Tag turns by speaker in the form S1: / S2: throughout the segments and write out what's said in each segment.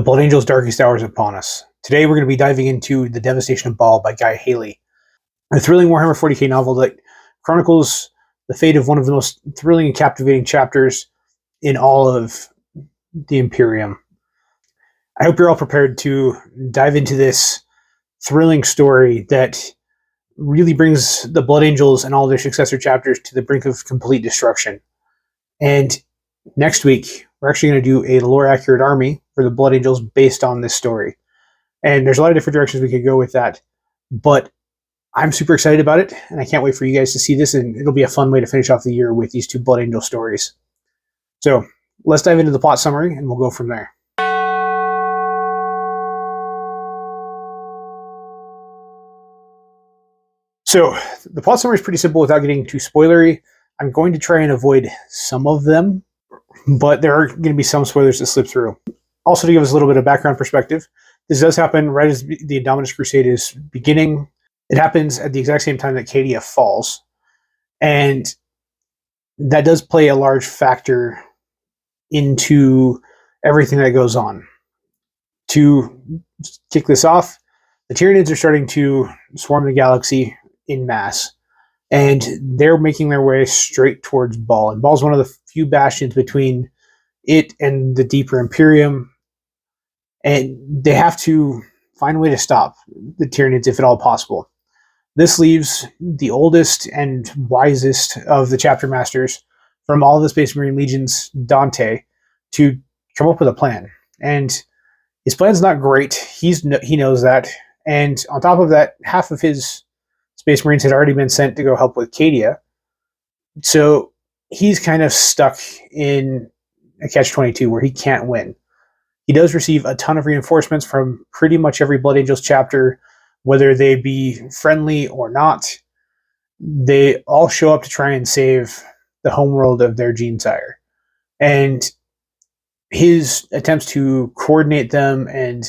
S1: Blood Angel's darkest hours upon us. Today we're going to be diving into The Devastation of Baal by Guy Haley, a thrilling Warhammer 40K novel that chronicles the fate of one of the most thrilling and captivating chapters in all of the Imperium. I hope you're all prepared to dive into this thrilling story that really brings the Blood Angels and all their successor chapters to the brink of complete destruction. And next week, we're actually going to do a lore-accurate army for the Blood Angels based on this story. And there's a lot of different directions we could go with that. But I'm super excited about it, and I can't wait for you guys to see this, and it'll be a fun way to finish off the year with these two Blood Angel stories. So let's dive into the plot summary, and we'll go from there. So the plot summary is pretty simple without getting too spoilery. I'm going to try and avoid some of them, but there are going to be some spoilers that slip through. Also, to give us a little bit of background perspective, this does happen right as the Indominus Crusade is beginning. It happens at the exact same time that Cadia falls, and that does play a large factor into everything that goes on. To kick this off, the Tyranids are starting to swarm the galaxy in mass, and they're making their way straight towards Baal. And Baal's one of the few bastions between it and the deeper Imperium, and they have to find a way to stop the Tyranids if at all possible. This leaves the oldest and wisest of the chapter masters from all the Space Marine legions, Dante, to come up with a plan. And his plan's not great. He knows that. And on top of that, half of his Space Marines had already been sent to go help with Cadia. So he's kind of stuck in a catch-22 where he can't win. He does receive a ton of reinforcements from pretty much every Blood Angels chapter, whether they be friendly or not. They all show up to try and save the homeworld of their Genesire. And his attempts to coordinate them and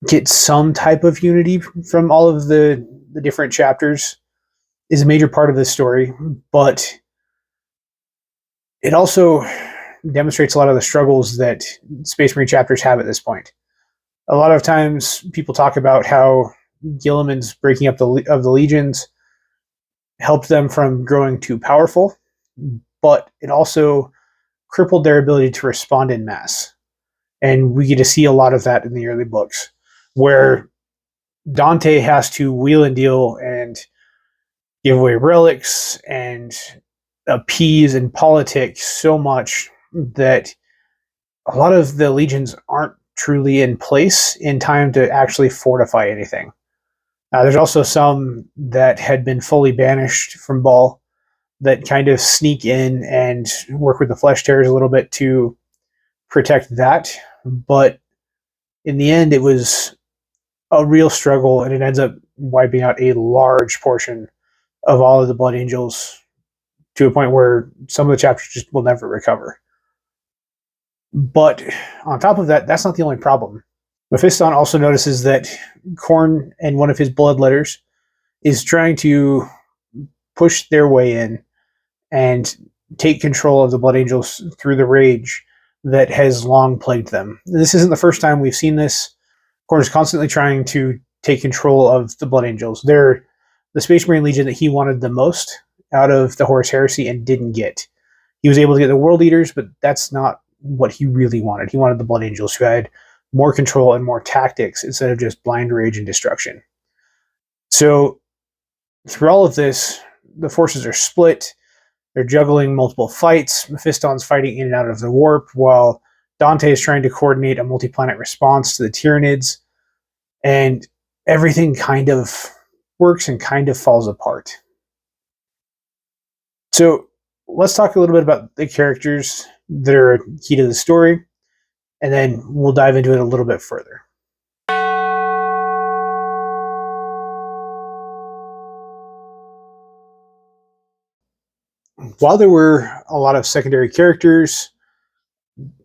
S1: get some type of unity from all of the different chapters is a major part of this story, but it also demonstrates a lot of the struggles that Space Marine chapters have at this point. A lot of times people talk about how Guilliman's breaking up of the legions helped them from growing too powerful, but it also crippled their ability to respond in mass. And we get to see a lot of that in the early books, where Dante has to wheel and deal and give away relics and appease and politic so much that a lot of the legions aren't truly in place in time to actually fortify anything. There's also some that had been fully banished from Baal that kind of sneak in and work with the Flesh Tearers a little bit to protect that. But in the end, it was a real struggle, and it ends up wiping out a large portion of all of the Blood Angels to a point where some of the chapters just will never recover. But on top of that, that's not the only problem. Mephiston also notices that Khorne and one of his bloodletters is trying to push their way in and take control of the Blood Angels through the rage that has long plagued them. This isn't the first time we've seen this. Khorne is constantly trying to take control of the Blood Angels. They're the Space Marine Legion that he wanted the most out of the Horus Heresy and didn't get. He was able to get the World Eaters, but that's not what he really wanted. He wanted the Blood Angels, who had more control and more tactics instead of just blind rage and destruction. So through all of this, the forces are split. They're juggling multiple fights. Mephiston's fighting in and out of the warp, while Dante is trying to coordinate a multi-planet response to the Tyranids. And everything kind of works and kind of falls apart. So let's talk a little bit about the characters that are key to the story, and then we'll dive into it a little bit further. While there were a lot of secondary characters,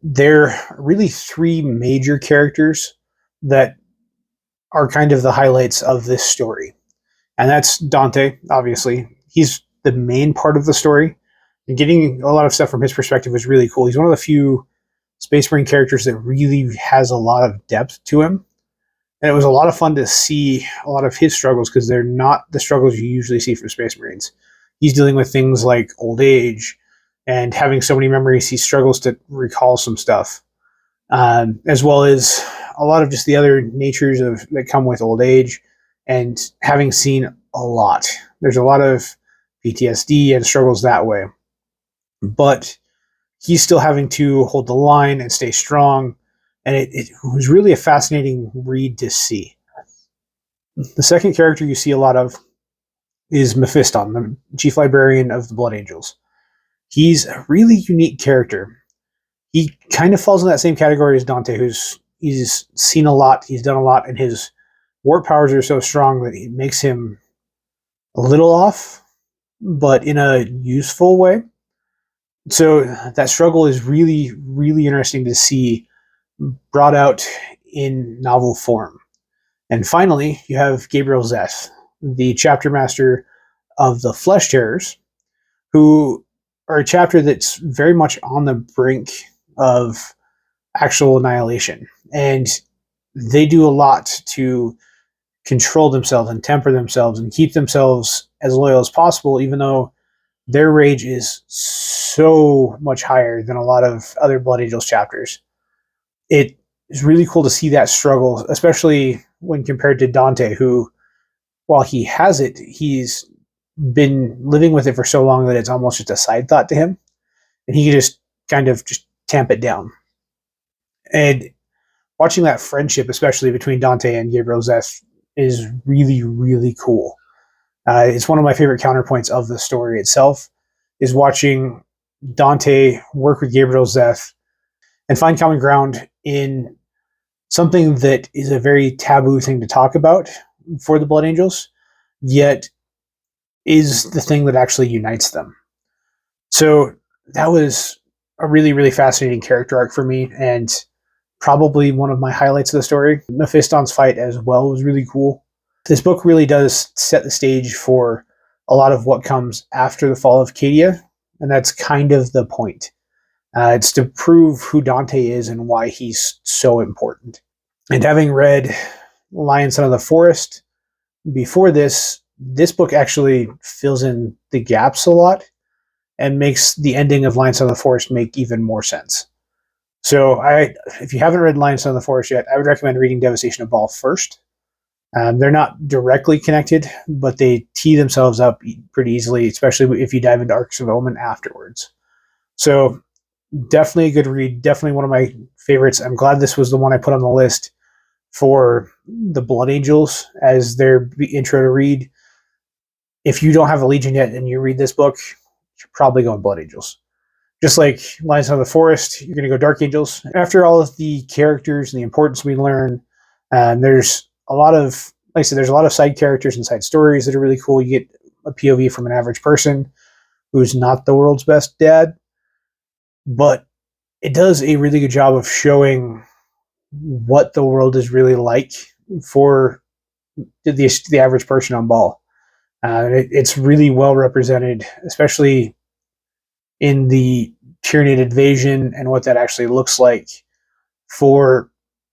S1: there are really three major characters that are kind of the highlights of this story. And that's Dante, obviously. He's the main part of the story, and getting a lot of stuff from his perspective was really cool. He's one of the few Space Marine characters that really has a lot of depth to him. And it was a lot of fun to see a lot of his struggles because they're not the struggles you usually see from Space Marines. He's dealing with things like old age and having so many memories, he struggles to recall some stuff, as well as a lot of just the other natures that come with old age and having seen a lot. There's a lot of PTSD and struggles that way. But he's still having to hold the line and stay strong. And it was really a fascinating read to see. The second character you see a lot of is Mephiston, the Chief Librarian of the Blood Angels. He's a really unique character. He kind of falls in that same category as Dante, he's seen a lot, he's done a lot, and his warp powers are so strong that it makes him a little off, but in a useful way. So that struggle is really, really interesting to see brought out in novel form. And finally, you have Gabriel Zeth, the chapter master of the Flesh Terrors, who are a chapter that's very much on the brink of actual annihilation. And they do a lot to control themselves and temper themselves and keep themselves as loyal as possible, even though their rage is so much higher than a lot of other Blood Angels chapters. It is really cool to see that struggle, especially when compared to Dante, who, while he has it, he's been living with it for so long that it's almost just a side thought to him. And he can just kind of just tamp it down. And watching that friendship, especially between Dante and Gabriel Zeth, is really, really cool. It's one of my favorite counterpoints of the story itself, is watching Dante work with Gabriel Zeth and find common ground in something that is a very taboo thing to talk about for the Blood Angels, yet is the thing that actually unites them. So that was a really, really fascinating character arc for me, and probably one of my highlights of the story. Mephiston's fight as well was really cool. This book really does set the stage for a lot of what comes after the fall of Cadia, and that's kind of the point. It's to prove who Dante is and why he's so important. And having read Lion, Son of the Forest before this book actually fills in the gaps a lot and makes the ending of Lion, Son of the Forest make even more sense. So if you haven't read Lion, Son of the Forest yet, I would recommend reading Devastation of Baal first. They're not directly connected, but they tee themselves up pretty easily, especially if you dive into Arcs of Omen afterwards. So definitely a good read, definitely one of my favorites. I'm glad this was the one I put on the list for the Blood Angels as their intro to read. If you don't have a Legion yet and you read this book, you're probably going Blood Angels. Just like Lions of the Forest, you're going to go Dark Angels. After all of the characters and the importance we learn, there's a lot of, like I said, there's a lot of side characters and side stories that are really cool. You get a POV from an average person who's not the world's best dad, but it does a really good job of showing what the world is really like for the average person on Baal. It's really well represented, especially in the Tyranid invasion and what that actually looks like for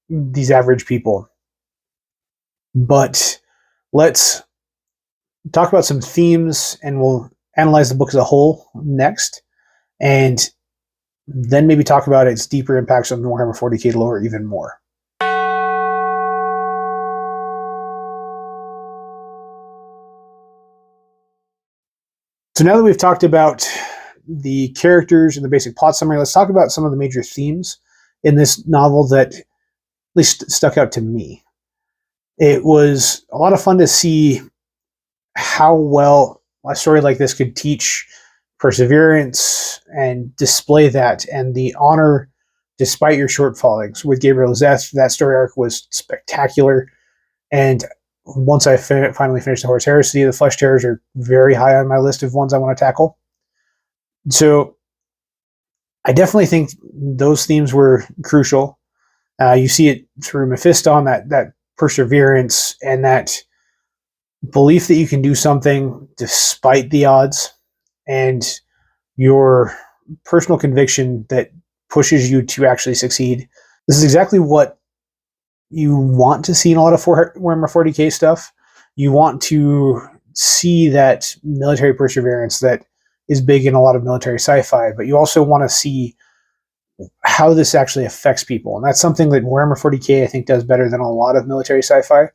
S1: these average people. But let's talk about some themes, and we'll analyze the book as a whole next, and then maybe talk about its deeper impacts on Warhammer 40K lore even more. So now that we've talked about the characters and the basic plot summary, let's talk about some of the major themes in this novel that at least stuck out to me. It was a lot of fun to see how well a story like this could teach perseverance and display that, and the honor despite your shortfallings. With Gabriel Zeth, that story arc was spectacular, and once I finally finished the Horus Heresy, the Flesh Terrors are very high on my list of ones I want to tackle. So I definitely think those themes were crucial. You see it through Mephiston, that perseverance and that belief that you can do something despite the odds, and your personal conviction that pushes you to actually succeed. This is exactly what you want to see in a lot of Warhammer 40K stuff. You want to see that military perseverance that is big in a lot of military sci-fi, but you also want to see how this actually affects people. And that's something that Warhammer 40K, I think, does better than a lot of military sci-fi,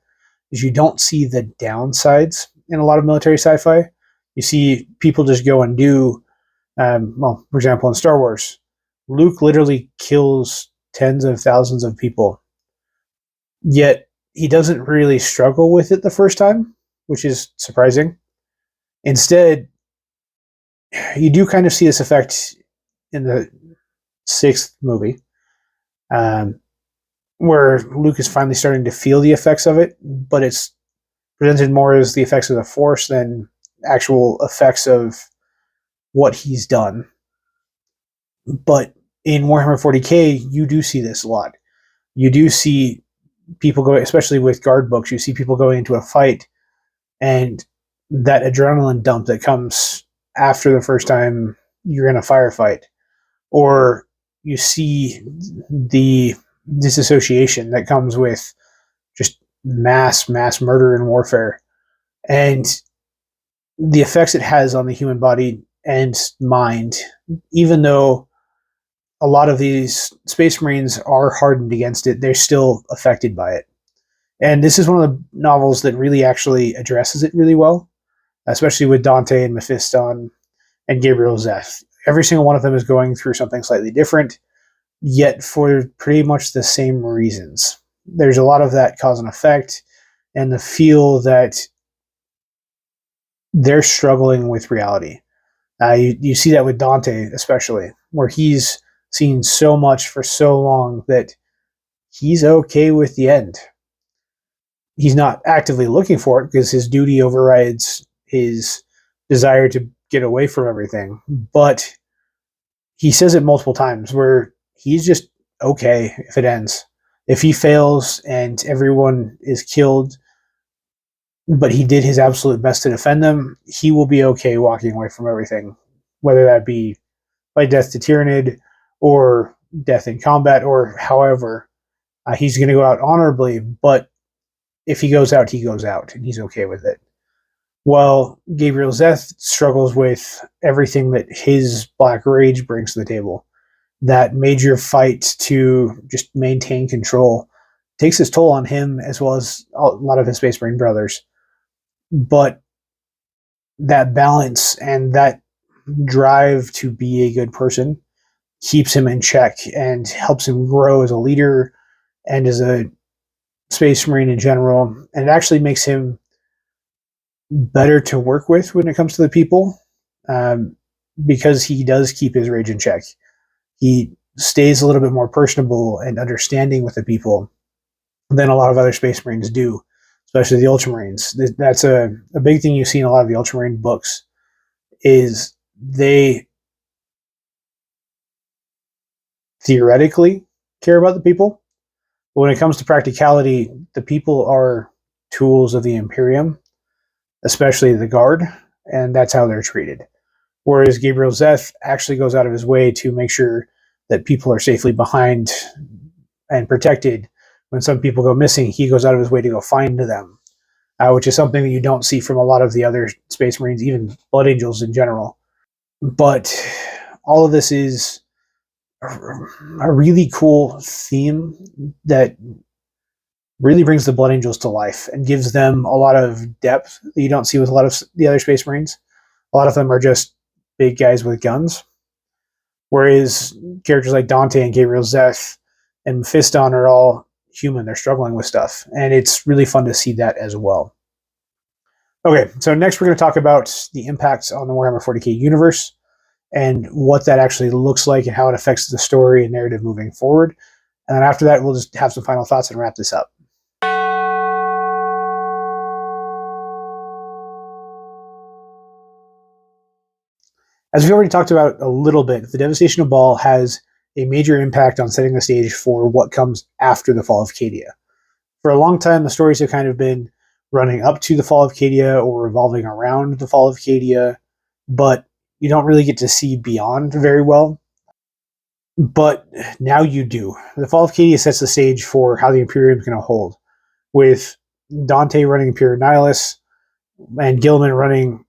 S1: is you don't see the downsides in a lot of military sci-fi. You see people just go and do, well, for example, in Star Wars, Luke literally kills tens of thousands of people, yet he doesn't really struggle with it the first time, which is surprising. Instead, you do kind of see this effect in the sixth movie, where Luke is finally starting to feel the effects of it, but it's presented more as the effects of the Force than actual effects of what he's done. But in Warhammer 40K, you do see this a lot. You do see people go, especially with guard books, you see people going into a fight, and that adrenaline dump that comes after the first time you're in a firefight, or you see the disassociation that comes with just mass murder and warfare, and the effects it has on the human body and mind, even though a lot of these Space Marines are hardened against it, they're still affected by it. And this is one of the novels that really actually addresses it really well, especially with Dante and Mephiston and Gabriel Zeth. Every single one of them is going through something slightly different, yet for pretty much the same reasons. There's a lot of that cause and effect, and the feel that they're struggling with reality. You see that with Dante, especially, where he's seen so much for so long that he's okay with the end. He's not actively looking for it because his duty overrides his desire to get away from everything. But he says it multiple times where he's just okay if it ends. If he fails and everyone is killed, but he did his absolute best to defend them, he will be okay walking away from everything, whether that be by death to Tyranid or death in combat or however. He's going to go out honorably, but if he goes out, he goes out, and he's okay with it. While Gabriel Zeth struggles with everything that his Black Rage brings to the table. That major fight to just maintain control takes its toll on him as well as a lot of his Space Marine brothers. But that balance and that drive to be a good person keeps him in check and helps him grow as a leader and as a Space Marine in general. And it actually makes him better to work with when it comes to the people, because he does keep his rage in check. He stays a little bit more personable and understanding with the people than a lot of other Space Marines do, especially the Ultramarines. That's a big thing you see in a lot of the Ultramarine books, is they theoretically care about the people, but when it comes to practicality, the people are tools of the Imperium, especially the Guard, and that's how they're treated. Whereas Gabriel Zeth actually goes out of his way to make sure that people are safely behind and protected. When some people go missing, he goes out of his way to go find them, which is something that you don't see from a lot of the other Space Marines, even Blood Angels in general. But all of this is a really cool theme that really brings the Blood Angels to life and gives them a lot of depth that you don't see with a lot of the other Space Marines. A lot of them are just big guys with guns, whereas characters like Dante and Gabriel Zeth and Mephiston are all human. They're struggling with stuff, and it's really fun to see that as well. Okay, so next we're going to talk about the impacts on the Warhammer 40K universe and what that actually looks like and how it affects the story and narrative moving forward. And then after that, we'll just have some final thoughts and wrap this up. As we've already talked about a little bit, the Devastation of Baal has a major impact on setting the stage for what comes after the fall of Cadia. For a long time, the stories have kind of been running up to the fall of Cadia or revolving around the fall of Cadia, but you don't really get to see beyond very well. But now you do. The Fall of Cadia sets the stage for how the Imperium is going to hold, with Dante running Imperial Nihilus and Gilman running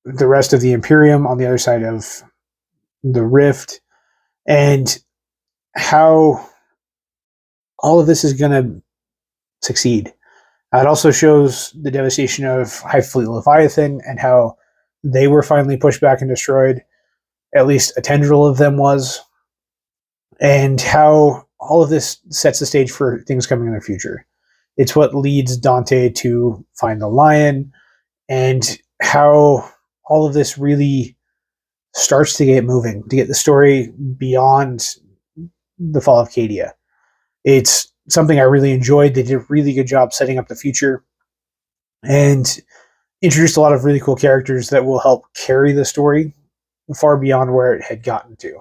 S1: the rest of the Imperium on the other side of the Rift, and how all of this is going to succeed. It also shows the devastation of Hive Fleet Leviathan and how they were finally pushed back and destroyed. At least a tendril of them was. And how all of this sets the stage for things coming in the future. It's what leads Dante to find the lion, and how all of this really starts to get moving, to get the story beyond the Fall of Cadia. It's something I really enjoyed. They did a really good job setting up the future and introduced a lot of really cool characters that will help carry the story far beyond where it had gotten to.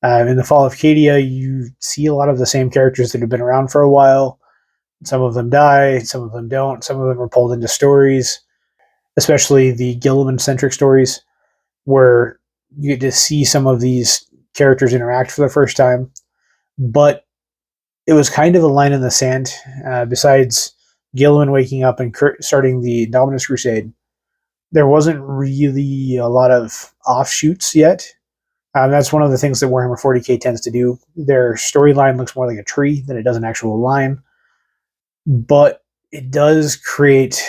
S1: In the Fall of Cadia, you see a lot of the same characters that have been around for a while. Some of them die, some of them don't. Some of them are pulled into stories, especially the Gilliman-centric stories, where you get to see some of these characters interact for the first time. But it was kind of a line in the sand. Besides Gilliman waking up and starting the Dominus Crusade, there wasn't really a lot of offshoots yet. That's one of the things that Warhammer 40K tends to do. Their storyline looks more like a tree than it does an actual line. But it does create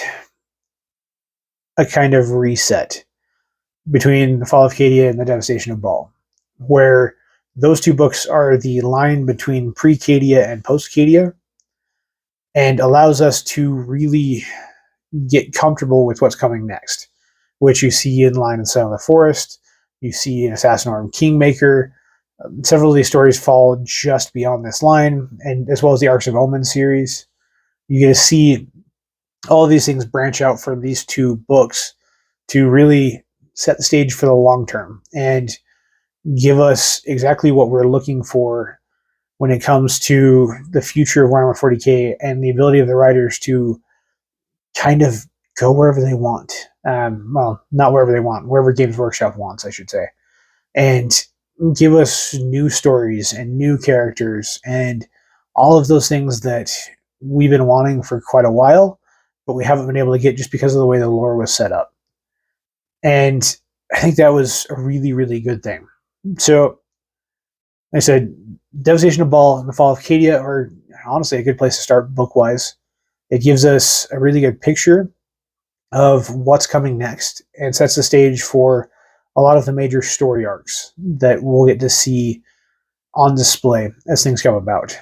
S1: a kind of reset between the Fall of Cadia and the Devastation of Baal, where those two books are the line between pre-Cadia and post-Cadia, and allows us to really get comfortable with what's coming next, which you see in Lion and Son of the Forest, you see in Assassinorum Kingmaker. Several of these stories fall just beyond this line, and as well as the Arcs of Omen series. You get to see all of these things branch out from these two books to really set the stage for the long term and give us exactly what we're looking for when it comes to the future of Warhammer 40K and the ability of the writers to kind of go wherever they want. Well, not wherever they want, wherever Games Workshop wants, I should say. And give us new stories and new characters and all of those things that we've been wanting for quite a while, but we haven't been able to get just because of the way the lore was set up. And I think that was a really, really good thing. So, like I said, Devastation of Baal and the Fall of Cadia are honestly a good place to start book-wise. It gives us a really good picture of what's coming next and sets the stage for a lot of the major story arcs that we'll get to see on display as things come about.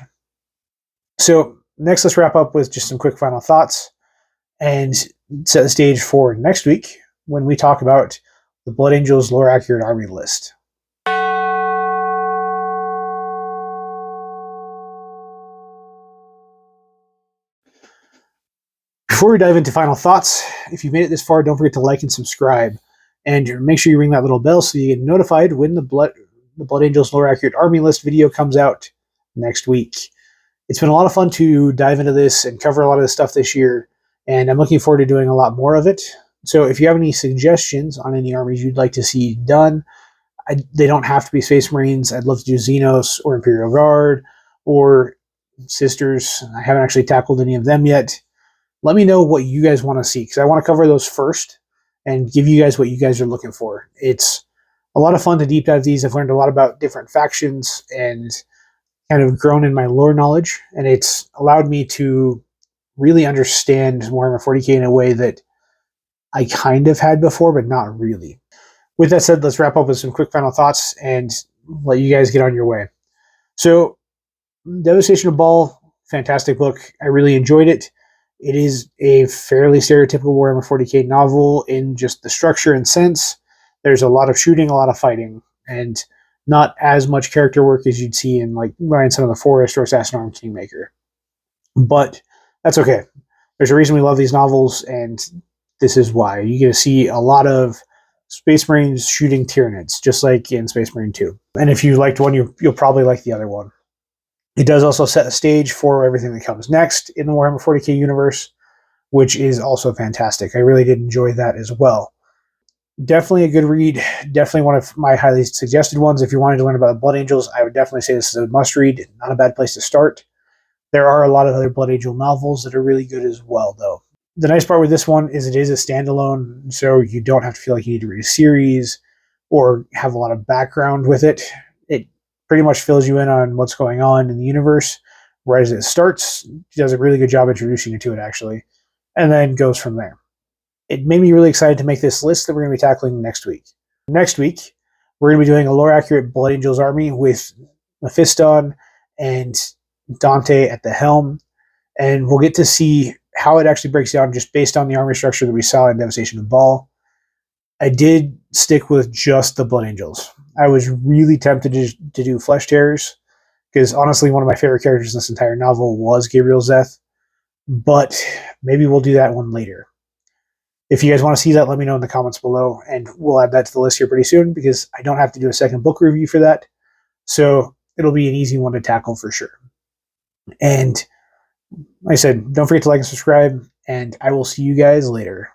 S1: So next, let's wrap up with just some quick final thoughts and set the stage for next week when we talk about the Blood Angels Lore Accurate Army List. Before we dive into final thoughts, if you made it this far, don't forget to like and subscribe. And make sure you ring that little bell so you get notified when the Blood Angels Lore Accurate Army List video comes out next week. It's been a lot of fun to dive into this and cover a lot of this stuff this year, and I'm looking forward to doing a lot more of it. So if you have any suggestions on any armies you'd like to see done, they don't have to be Space Marines. I'd love to do Xenos or Imperial Guard or Sisters. I haven't actually tackled any of them yet. Let me know what you guys want to see, because I want to cover those first and give you guys what you guys are looking for. It's a lot of fun to deep dive these. I've learned a lot about different factions and kind of grown in my lore knowledge, and it's allowed me to really understand Warhammer 40K in a way that I kind of had before, but not really. With that said, let's wrap up with some quick final thoughts and let you guys get on your way. So, Devastation of Baal, fantastic book. I really enjoyed it. It is a fairly stereotypical Warhammer 40K novel in just the structure and sense. There's a lot of shooting, a lot of fighting, and not as much character work as you'd see in like Lion, Son of the Forest or Assassinorum Kingmaker. But that's okay. There's a reason we love these novels, and this is why. You get to see a lot of Space Marines shooting Tyranids, just like in Space Marine 2. And if you liked one, you'll probably like the other one. It does also set the stage for everything that comes next in the Warhammer 40K universe, which is also fantastic. I really did enjoy that as well. Definitely a good read. Definitely one of my highly suggested ones. If you wanted to learn about the Blood Angels, I would definitely say this is a must read. Not a bad place to start. There are a lot of other Blood Angel novels that are really good as well, though. The nice part with this one is it is a standalone, so you don't have to feel like you need to read a series or have a lot of background with it. It pretty much fills you in on what's going on in the universe, whereas it starts, it does a really good job introducing you to it, actually, and then goes from there. It made me really excited to make this list that we're going to be tackling next week. Next week, we're going to be doing a lore-accurate Blood Angels army with Mephiston and Dante at the helm, and we'll get to see how it actually breaks down just based on the army structure that we saw in Devastation of Baal. I did stick with just the Blood Angels. I was really tempted to do Flesh Tearers, because honestly, one of my favorite characters in this entire novel was Gabriel Zeth, but maybe we'll do that one later. If you guys want to see that, let me know in the comments below, and we'll add that to the list here pretty soon, because I don't have to do a second book review for that, so it'll be an easy one to tackle for sure. And like I said, don't forget to like and subscribe, and I will see you guys later.